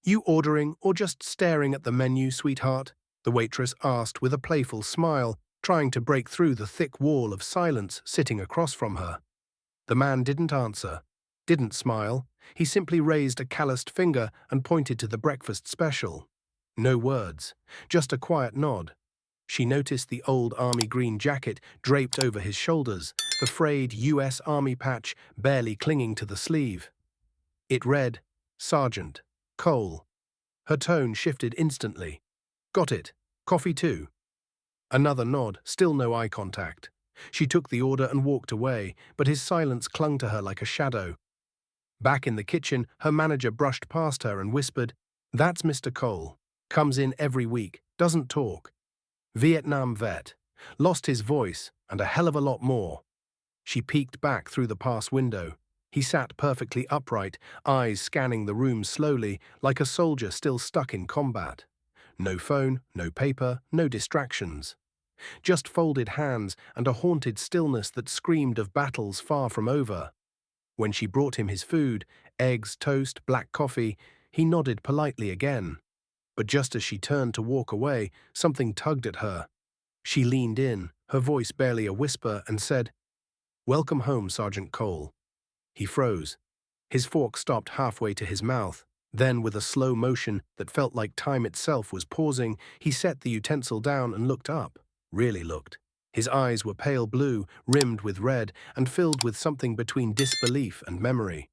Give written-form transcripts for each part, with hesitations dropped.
You ordering or just staring at the menu, sweetheart? The waitress asked with a playful smile, trying to break through the thick wall of silence sitting across from her. The man didn't answer, didn't smile. He simply raised a calloused finger and pointed to the breakfast special. No words, just a quiet nod. She noticed the old army green jacket draped over his shoulders, the frayed US Army patch barely clinging to the sleeve. It read, Sergeant Cole. Her tone shifted instantly. Got it. Coffee too. Another nod, still no eye contact. She took the order and walked away, but his silence clung to her like a shadow. Back in the kitchen, her manager brushed past her and whispered, That's Mr. Cole. Comes in every week, doesn't talk. Vietnam vet. Lost his voice, and a hell of a lot more. She peeked back through the pass window. He sat perfectly upright, eyes scanning the room slowly, like a soldier still stuck in combat. No phone, no paper, no distractions. Just folded hands and a haunted stillness that screamed of battles far from over. When she brought him his food, eggs, toast, black coffee, he nodded politely again. But just as she turned to walk away, something tugged at her. She leaned in, her voice barely a whisper, and said, Welcome home, Sergeant Cole. He froze. His fork stopped halfway to his mouth. Then, with a slow motion that felt like time itself was pausing, he set the utensil down and looked up. Really looked. His eyes were pale blue, rimmed with red, and filled with something between disbelief and memory.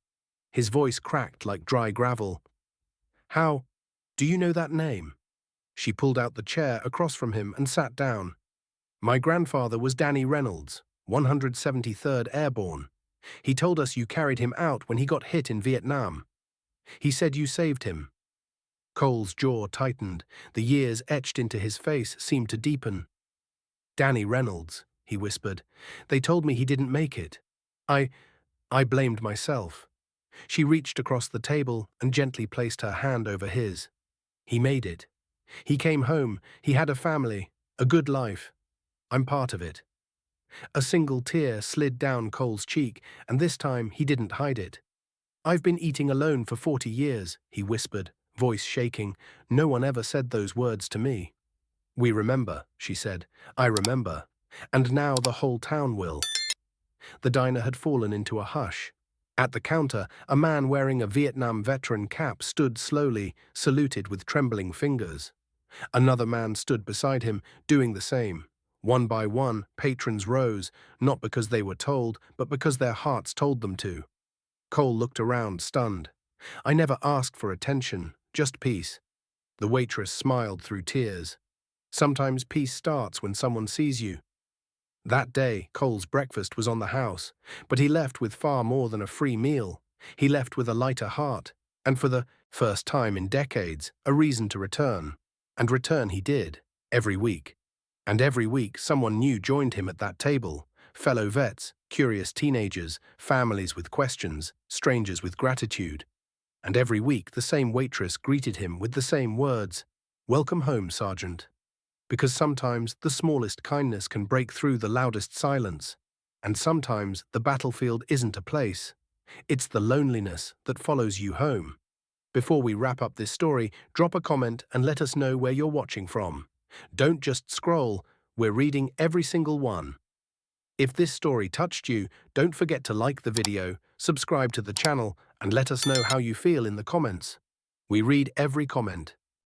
His voice cracked like dry gravel. How? Do you know that name? She pulled out the chair across from him and sat down. My grandfather was Danny Reynolds, 173rd Airborne. He told us you carried him out when he got hit in Vietnam. He said you saved him. Cole's jaw tightened. The years etched into his face seemed to deepen. Danny Reynolds, he whispered. They told me he didn't make it. I blamed myself. She reached across the table and gently placed her hand over his. He made it. He came home. He had a family, a good life. I'm part of it. A single tear slid down Cole's cheek, and this time he didn't hide it. I've been eating alone for 40 years, he whispered, voice shaking. No one ever said those words to me. We remember, she said. I remember. And now the whole town will. The diner had fallen into a hush. At the counter, a man wearing a Vietnam veteran cap stood slowly, saluted with trembling fingers. Another man stood beside him, doing the same. One by one, patrons rose, not because they were told, but because their hearts told them to. Cole looked around, stunned. I never asked for attention, just peace. The waitress smiled through tears. Sometimes peace starts when someone sees you. That day, Cole's breakfast was on the house, but he left with far more than a free meal. He left with a lighter heart, and for the first time in decades, a reason to return. And return he did, every week. And every week, someone new joined him at that table. Fellow vets, curious teenagers, families with questions, strangers with gratitude. And every week, the same waitress greeted him with the same words, Welcome home, Sergeant. Because sometimes the smallest kindness can break through the loudest silence. And sometimes the battlefield isn't a place. It's the loneliness that follows you home. Before we wrap up this story, drop a comment and let us know where you're watching from. Don't just scroll, we're reading every single one. If this story touched you, don't forget to like the video, subscribe to the channel, and let us know how you feel in the comments. We read every comment.